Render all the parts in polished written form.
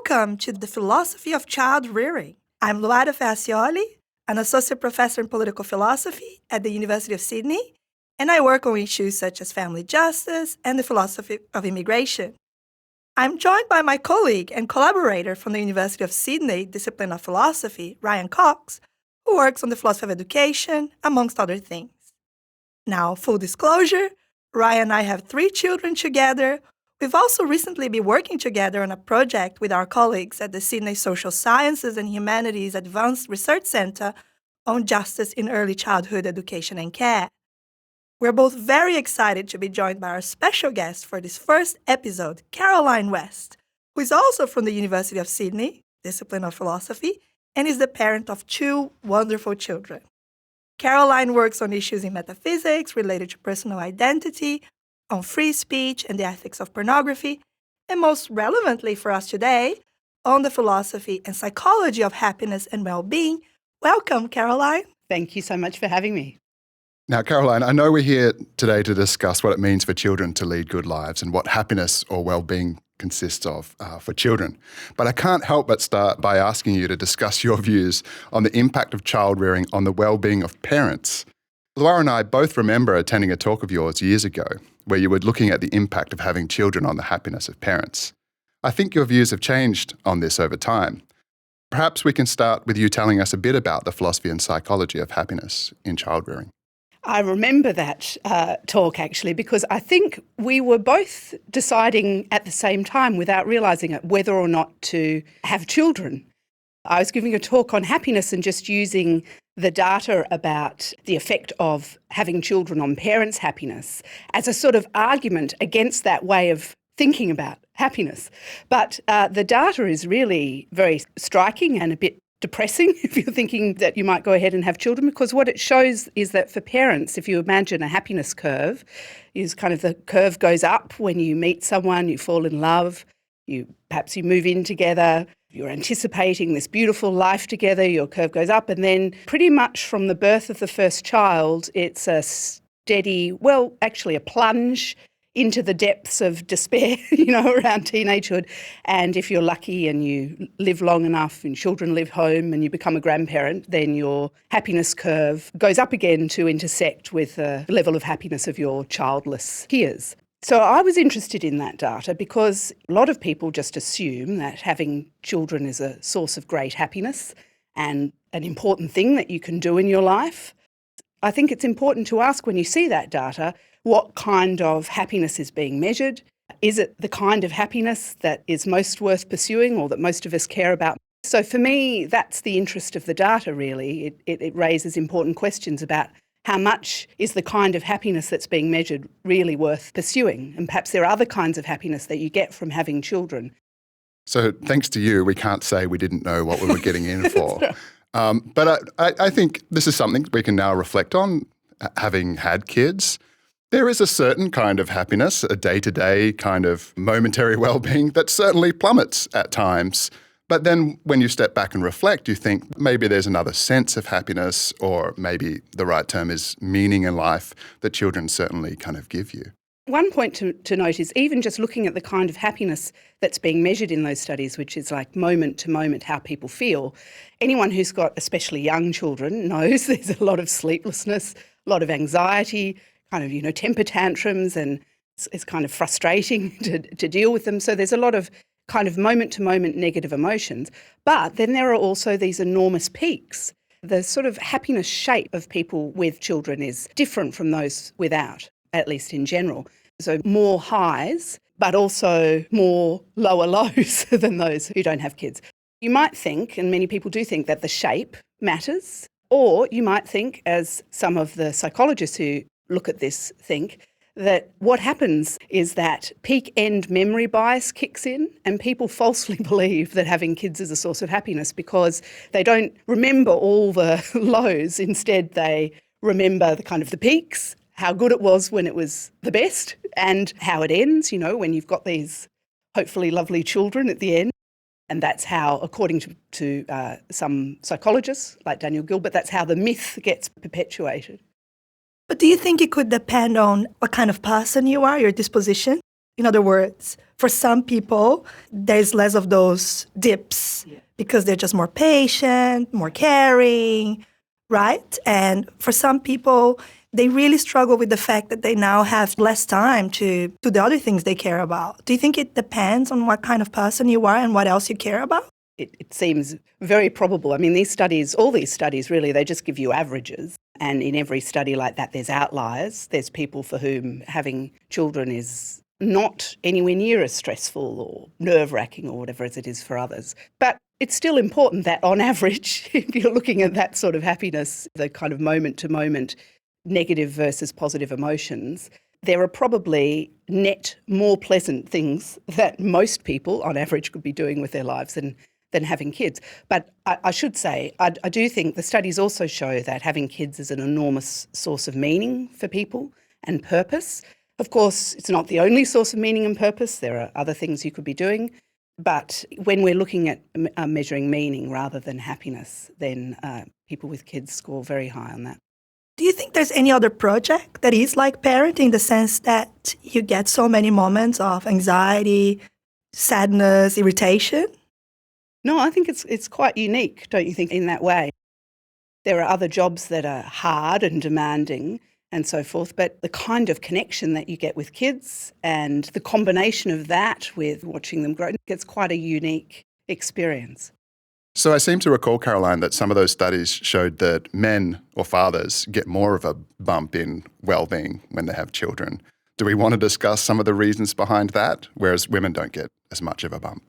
Welcome to the Philosophy of Child Rearing. I'm Luara Ferracioli, an associate professor in political philosophy at the University of Sydney, and I work on issues such as family justice and the philosophy of immigration. I'm joined by my colleague and collaborator from the University of Sydney Discipline of Philosophy, Ryan Cox, who works on the philosophy of education, amongst other things. Now, full disclosure, Ryan and I have 3 children together. We've also recently been working together on a project with our colleagues at the Sydney Social Sciences and Humanities Advanced Research Centre on justice in early childhood education and care. We're both very excited to be joined by our special guest for this first episode, Caroline West, who is also from the University of Sydney, Discipline of Philosophy, and is the parent of 2 wonderful children. Caroline works on issues in metaphysics related to personal identity, on free speech and the ethics of pornography, and most relevantly for us today, on the philosophy and psychology of happiness and well-being. Welcome, Caroline. Thank you so much for having me. Now, Caroline, I know we're here today to discuss what it means for children to lead good lives and what happiness or well-being consists of for children. But I can't help but start by asking you to discuss your views on the impact of child rearing on the well-being of parents. Luara and I both remember attending a talk of yours years ago where you were looking at the impact of having children on the happiness of parents. I think your views have changed on this over time. Perhaps we can start with you telling us a bit about the philosophy and psychology of happiness in child rearing. I remember that talk actually because I think we were both deciding at the same time without realising it whether or not to have children. I was giving a talk on happiness and just using the data about the effect of having children on parents' happiness as a sort of argument against that way of thinking about happiness. But the data is really very striking and a bit depressing if you're thinking that you might go ahead and have children, because what it shows is that for parents, if you imagine a happiness curve, is kind of the curve goes up when you meet someone, you fall in love, perhaps you move in together, you're anticipating this beautiful life together, your curve goes up, and then pretty much from the birth of the first child, it's a steady, well, actually a plunge into the depths of despair, around teenagehood. And if you're lucky and you live long enough and children live home and you become a grandparent, then your happiness curve goes up again to intersect with the level of happiness of your childless peers. So I was interested in that data because a lot of people just assume that having children is a source of great happiness and an important thing that you can do in your life. I think it's important to ask when you see that data, what kind of happiness is being measured? Is it the kind of happiness that is most worth pursuing or that most of us care about? So for me, that's the interest of the data, really. It raises important questions about how much is the kind of happiness that's being measured really worth pursuing? And perhaps there are other kinds of happiness that you get from having children. So thanks to you, we can't say we didn't know what we were getting in for. But I think this is something we can now reflect on, having had kids. There is a certain kind of happiness, a day-to-day kind of momentary well-being that certainly plummets at times. But then when you step back and reflect, you think maybe there's another sense of happiness, or maybe the right term is meaning in life that children certainly kind of give you. One point to note is even just looking at the kind of happiness that's being measured in those studies, which is like moment to moment how people feel, anyone who's got especially young children knows there's a lot of sleeplessness, a lot of anxiety, kind of, temper tantrums, and it's kind of frustrating to deal with them. So there's a lot of kind of moment-to-moment negative emotions. But then there are also these enormous peaks. The sort of happiness shape of people with children is different from those without, at least in general. So more highs, but also more lower lows than those who don't have kids. You might think, and many people do think, that the shape matters, or you might think, as some of the psychologists who look at this think, that what happens is that peak end memory bias kicks in and people falsely believe that having kids is a source of happiness because they don't remember all the lows. Instead, they remember the kind of the peaks, how good it was when it was the best, and how it ends, when you've got these hopefully lovely children at the end. And that's how, according to some psychologists like Daniel Gilbert, that's how the myth gets perpetuated. But do you think it could depend on what kind of person you are, your disposition? In other words, for some people, there's less of those dips because they're just more patient, more caring, right? And for some people, they really struggle with the fact that they now have less time to do the other things they care about. Do you think it depends on what kind of person you are and what else you care about? It seems very probable. I mean, these studies, all these studies really, they just give you averages. And in every study like that, there's outliers. There's people for whom having children is not anywhere near as stressful or nerve-wracking or whatever as it is for others. But it's still important that on average, if you're looking at that sort of happiness, the kind of moment-to-moment negative versus positive emotions, there are probably net more pleasant things that most people on average could be doing with their lives than having kids. But I should say, I do think the studies also show that having kids is an enormous source of meaning for people and purpose. Of course, it's not the only source of meaning and purpose. There are other things you could be doing. But when we're looking at measuring meaning rather than happiness, then people with kids score very high on that. Do you think there's any other project that is like parenting in the sense that you get so many moments of anxiety, sadness, irritation? No, I think it's quite unique, don't you think, in that way? There are other jobs that are hard and demanding and so forth, but the kind of connection that you get with kids and the combination of that with watching them grow, it's quite a unique experience. So I seem to recall, Caroline, that some of those studies showed that men or fathers get more of a bump in well-being when they have children. Do we want to discuss some of the reasons behind that, whereas women don't get as much of a bump?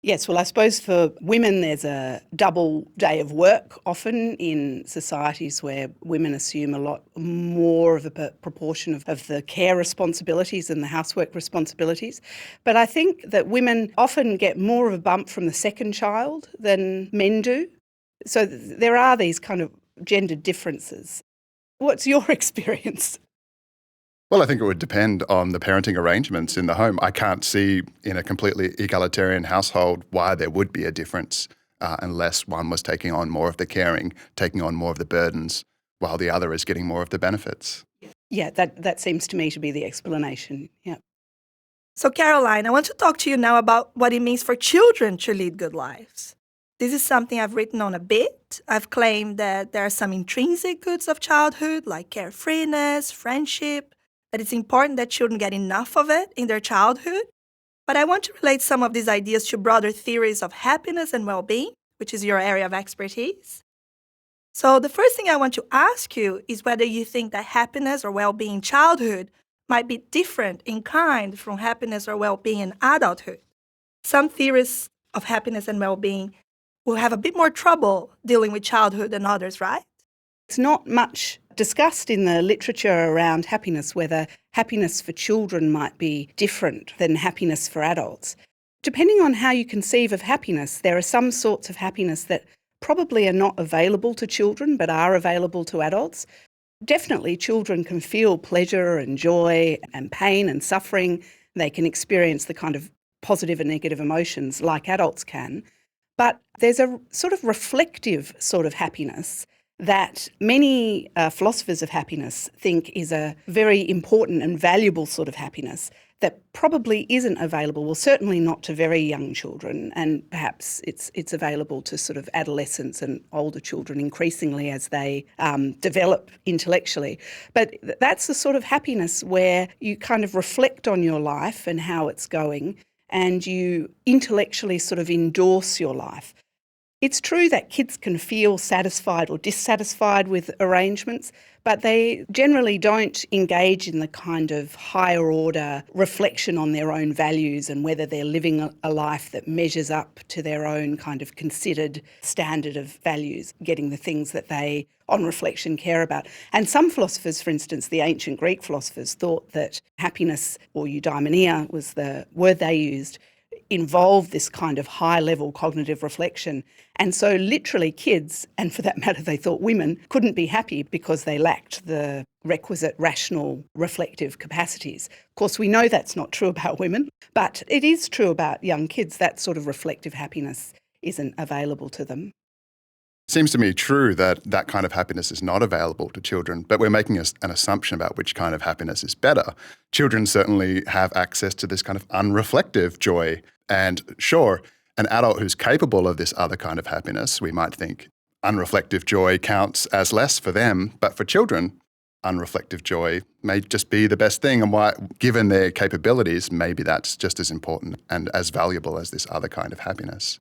Yes, well, I suppose for women there's a double day of work often in societies where women assume a lot more of a proportion of the care responsibilities and the housework responsibilities. But I think that women often get more of a bump from the second child than men do. So there are these kind of gender differences. What's your experience? Well, I think it would depend on the parenting arrangements in the home. I can't see in a completely egalitarian household why there would be a difference unless one was taking on more of the caring, taking on more of the burdens, while the other is getting more of the benefits. Yeah, that seems to me to be the explanation. Yeah. So, Caroline, I want to talk to you now about what it means for children to lead good lives. This is something I've written on a bit. I've claimed that there are some intrinsic goods of childhood, like carefreeness, friendship, that it's important that children get enough of it in their childhood. But I want to relate some of these ideas to broader theories of happiness and well-being, which is your area of expertise. So the first thing I want to ask you is whether you think that happiness or well-being in childhood might be different in kind from happiness or well-being in adulthood. Some theorists of happiness and well-being will have a bit more trouble dealing with childhood than others, right? It's not much discussed in the literature around happiness, whether happiness for children might be different than happiness for adults. Depending on how you conceive of happiness, there are some sorts of happiness that probably are not available to children but are available to adults. Definitely children can feel pleasure and joy and pain and suffering. They can experience the kind of positive and negative emotions like adults can. But there's a sort of reflective sort of happiness that many philosophers of happiness think is a very important and valuable sort of happiness that probably isn't available, well, certainly not to very young children, and perhaps it's available to sort of adolescents and older children increasingly as they develop intellectually. But that's the sort of happiness where you kind of reflect on your life and how it's going, and you intellectually sort of endorse your life. It's true that kids can feel satisfied or dissatisfied with arrangements, but they generally don't engage in the kind of higher order reflection on their own values and whether they're living a life that measures up to their own kind of considered standard of values, getting the things that they, on reflection, care about. And some philosophers, for instance, the ancient Greek philosophers, thought that happiness, or eudaimonia was the word they used, involved this kind of high-level cognitive reflection. And so literally kids, and for that matter they thought women, couldn't be happy because they lacked the requisite rational reflective capacities. Of course, we know that's not true about women, but it is true about young kids. That sort of reflective happiness isn't available to them. It seems to me true that that kind of happiness is not available to children, but we're making an assumption about which kind of happiness is better. Children certainly have access to this kind of unreflective joy. And sure, an adult who's capable of this other kind of happiness, we might think unreflective joy counts as less for them, but for children, unreflective joy may just be the best thing. And why, given their capabilities, maybe that's just as important and as valuable as this other kind of happiness.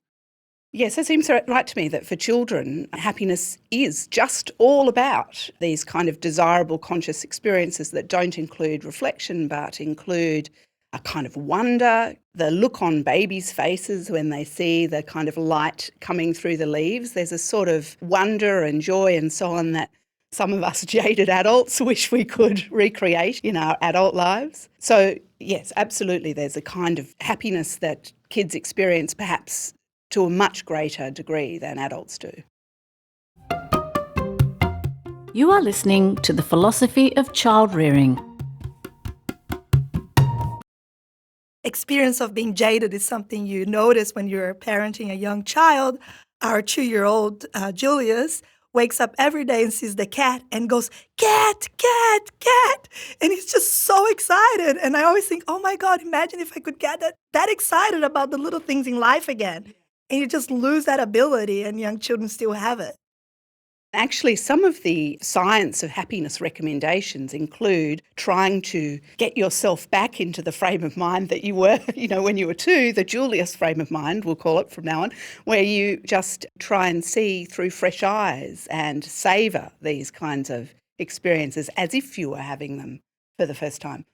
Yes, it seems right to me that for children, happiness is just all about these kind of desirable conscious experiences that don't include reflection but include a kind of wonder, the look on babies' faces when they see the kind of light coming through the leaves. There's a sort of wonder and joy and so on that some of us jaded adults wish we could recreate in our adult lives. So yes, absolutely, there's a kind of happiness that kids experience perhaps to a much greater degree than adults do. You are listening to The Philosophy of Child Rearing. Experience of being jaded is something you notice when you're parenting a young child. Our 2-year-old Julius wakes up every day and sees the cat and goes, cat, cat, cat. And he's just so excited. And I always think, oh my God, imagine if I could get that excited about the little things in life again. And you just lose that ability, and young children still have it. Actually, some of the science of happiness recommendations include trying to get yourself back into the frame of mind that you were, when you were 2, the Julius frame of mind, we'll call it from now on, where you just try and see through fresh eyes and savour these kinds of experiences as if you were having them for the first time.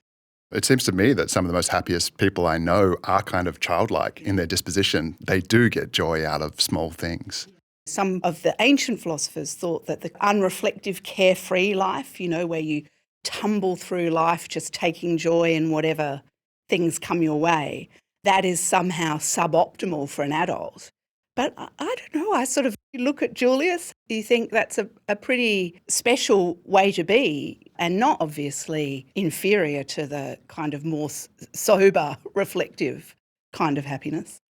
It seems to me that some of the most happiest people I know are kind of childlike in their disposition. They do get joy out of small things. Some of the ancient philosophers thought that the unreflective, carefree life, where you tumble through life just taking joy in whatever things come your way, that is somehow suboptimal for an adult. But I don't know, I sort of look at Julius, you think that's a pretty special way to be and not obviously inferior to the kind of more sober, reflective kind of happiness.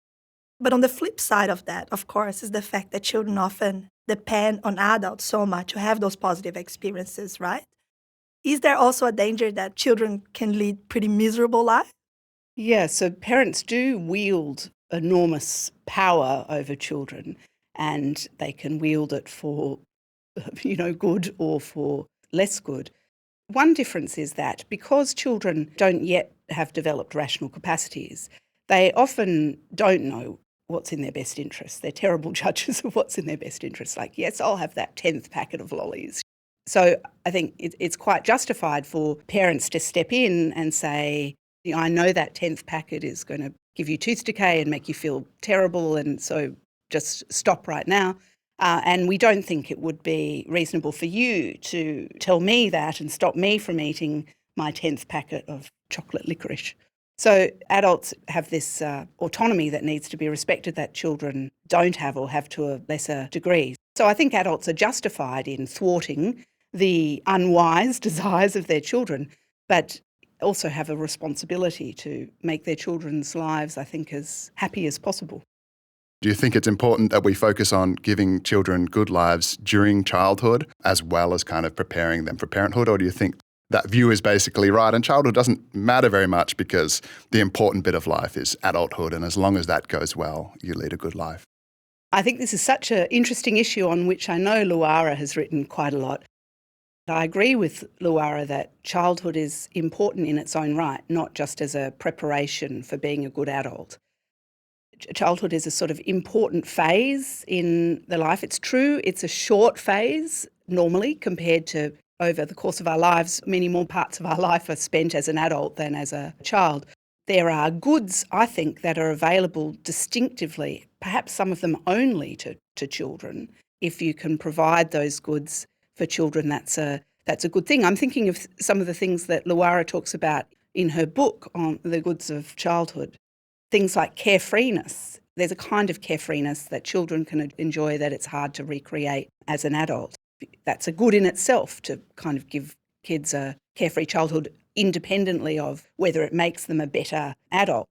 But on the flip side of that, of course, is the fact that children often depend on adults so much to have those positive experiences, right? Is there also a danger that children can lead pretty miserable lives? Yeah, so parents do wield enormous power over children, and they can wield it for, good or for less good. One difference is that because children don't yet have developed rational capacities, they often don't know what's in their best interest. They're terrible judges of what's in their best interest. Like, yes, I'll have that 10th packet of lollies. So I think it's quite justified for parents to step in and say, I know that 10th packet is going to give you tooth decay and make you feel terrible, and so just stop right now. And we don't think it would be reasonable for you to tell me that and stop me from eating my 10th packet of chocolate licorice. So adults have this autonomy that needs to be respected that children don't have or have to a lesser degree. So I think adults are justified in thwarting the unwise desires of their children, but also have a responsibility to make their children's lives, I think, as happy as possible. Do you think it's important that we focus on giving children good lives during childhood as well as kind of preparing them for parenthood? Or do you think that view is basically right and childhood doesn't matter very much because the important bit of life is adulthood, and as long as that goes well, you lead a good life? I think this is such an interesting issue on which I know Luara has written quite a lot. I agree with Luara that childhood is important in its own right, not just as a preparation for being a good adult. Childhood is a sort of important phase in the life. It's true, it's a short phase normally compared to over the course of our lives. Many more parts of our life are spent as an adult than as a child. There are goods, I think, that are available distinctively, perhaps some of them only to children. If you can provide those goods for children, that's a good thing. I'm thinking of some of the things that Luara talks about in her book on the goods of childhood. Things like carefreeness. There's a kind of carefreeness that children can enjoy that it's hard to recreate as an adult. That's a good in itself, to kind of give kids a carefree childhood independently of whether it makes them a better adult.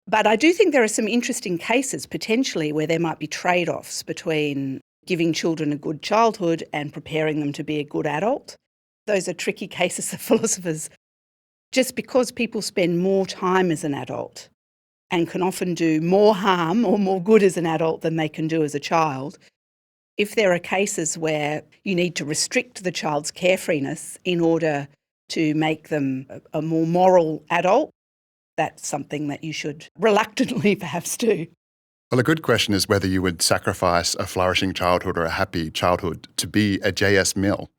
But I do think there are some interesting cases potentially where there might be trade-offs between giving children a good childhood and preparing them to be a good adult. Those are tricky cases of philosophers. Just because people spend more time as an adult and can often do more harm or more good as an adult than they can do as a child, if there are cases where you need to restrict the child's carefreeness in order to make them a more moral adult, that's something that you should reluctantly perhaps do. Well, a good question is whether you would sacrifice a flourishing childhood or a happy childhood to be a J.S. Mill.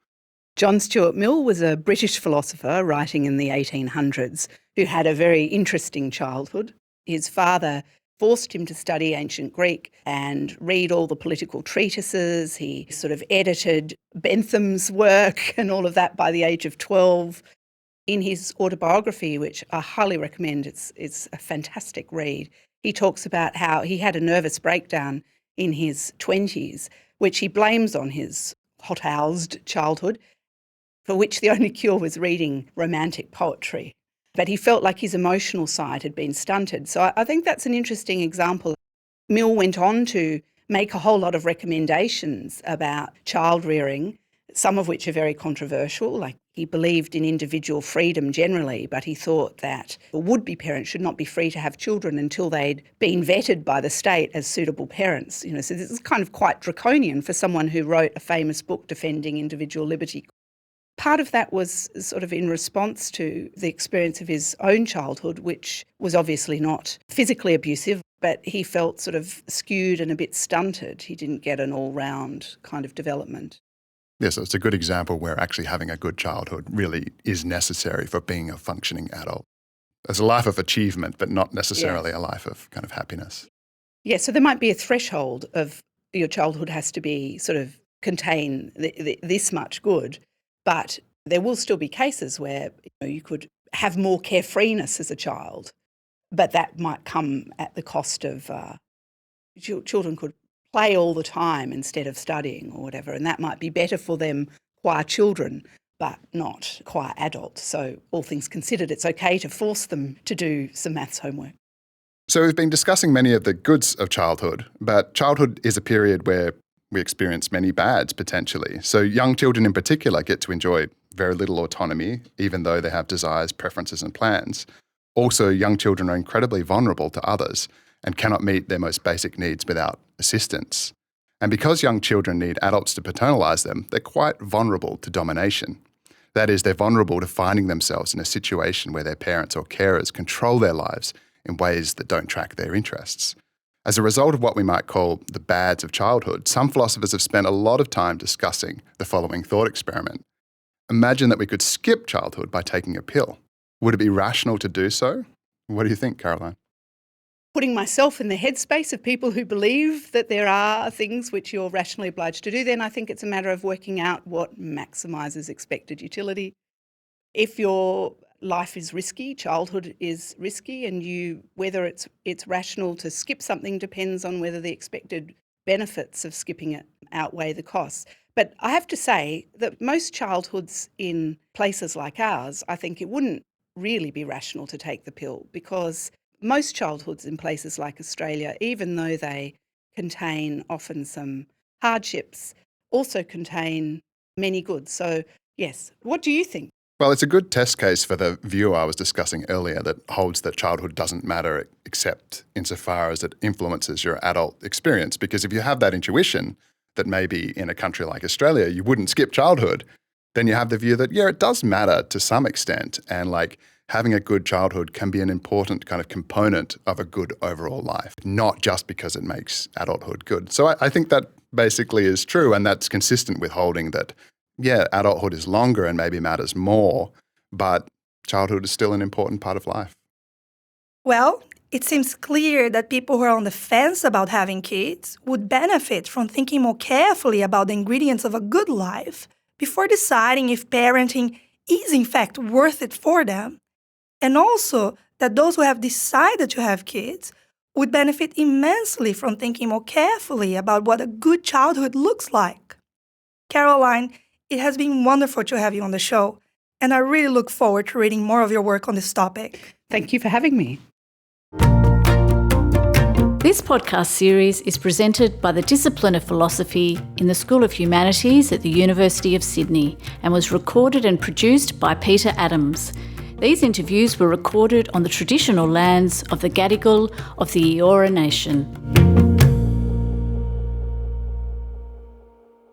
John Stuart Mill was a British philosopher writing in the 1800s who had a very interesting childhood. His father forced him to study ancient Greek and read all the political treatises. He sort of edited Bentham's work and all of that by the age of 12. In his autobiography, which I highly recommend, it's a fantastic read, he talks about how he had a nervous breakdown in his 20s, which he blames on his hot-housed childhood, for which the only cure was reading romantic poetry. But he felt like his emotional side had been stunted. So I think that's an interesting example. Mill went on to make a whole lot of recommendations about child rearing, some of which are very controversial. Like, he believed in individual freedom generally, but he thought that would-be parents should not be free to have children until they'd been vetted by the state as suitable parents. So this is kind of quite draconian for someone who wrote a famous book defending individual liberty. Part of that was sort of in response to the experience of his own childhood, which was obviously not physically abusive, but he felt sort of skewed and a bit stunted. He didn't get an all-round kind of development. Yes, so it's a good example where actually having a good childhood really is necessary for being a functioning adult. It's a life of achievement, but not necessarily a life of kind of happiness. Yeah, so there might be a threshold of your childhood has to be sort of contain this much good, but there will still be cases where you could have more carefreeness as a child, but that might come at the cost of children could play all the time instead of studying or whatever, and that might be better for them qua children, but not qua adults. So all things considered, it's okay to force them to do some maths homework. So we've been discussing many of the goods of childhood, but childhood is a period where we experience many bads potentially. So young children in particular get to enjoy very little autonomy, even though they have desires, preferences and plans. Also, young children are incredibly vulnerable to others and cannot meet their most basic needs without assistance. And because young children need adults to paternalise them, they're quite vulnerable to domination. That is, they're vulnerable to finding themselves in a situation where their parents or carers control their lives in ways that don't track their interests. As a result of what we might call the bads of childhood, some philosophers have spent a lot of time discussing the following thought experiment. Imagine that we could skip childhood by taking a pill. Would it be rational to do so? What do you think, Caroline? Putting myself in the headspace of people who believe that there are things which you're rationally obliged to do, then I think it's a matter of working out what maximises expected utility. If your life is risky, childhood is risky, and whether it's rational to skip something depends on whether the expected benefits of skipping it outweigh the costs. But I have to say that most childhoods in places like ours, I think it wouldn't really be rational to take the pill, because most childhoods in places like Australia, even though they contain often some hardships, also contain many goods. So, yes, what do you think? Well, it's a good test case for the view I was discussing earlier that holds that childhood doesn't matter except insofar as it influences your adult experience. Because if you have that intuition that maybe in a country like Australia you wouldn't skip childhood, then you have the view that, yeah, it does matter to some extent, and like having a good childhood can be an important kind of component of a good overall life, not just because it makes adulthood good. So I think that basically is true, and that's consistent with holding that, yeah, adulthood is longer and maybe matters more, but childhood is still an important part of life. Well, it seems clear that people who are on the fence about having kids would benefit from thinking more carefully about the ingredients of a good life before deciding if parenting is in fact worth it for them. And also that those who have decided to have kids would benefit immensely from thinking more carefully about what a good childhood looks like. Caroline, it has been wonderful to have you on the show, and I really look forward to reading more of your work on this topic. Thank you for having me. This podcast series is presented by the Discipline of Philosophy in the School of Humanities at the University of Sydney and was recorded and produced by Peter Adams. These interviews were recorded on the traditional lands of the Gadigal of the Eora Nation.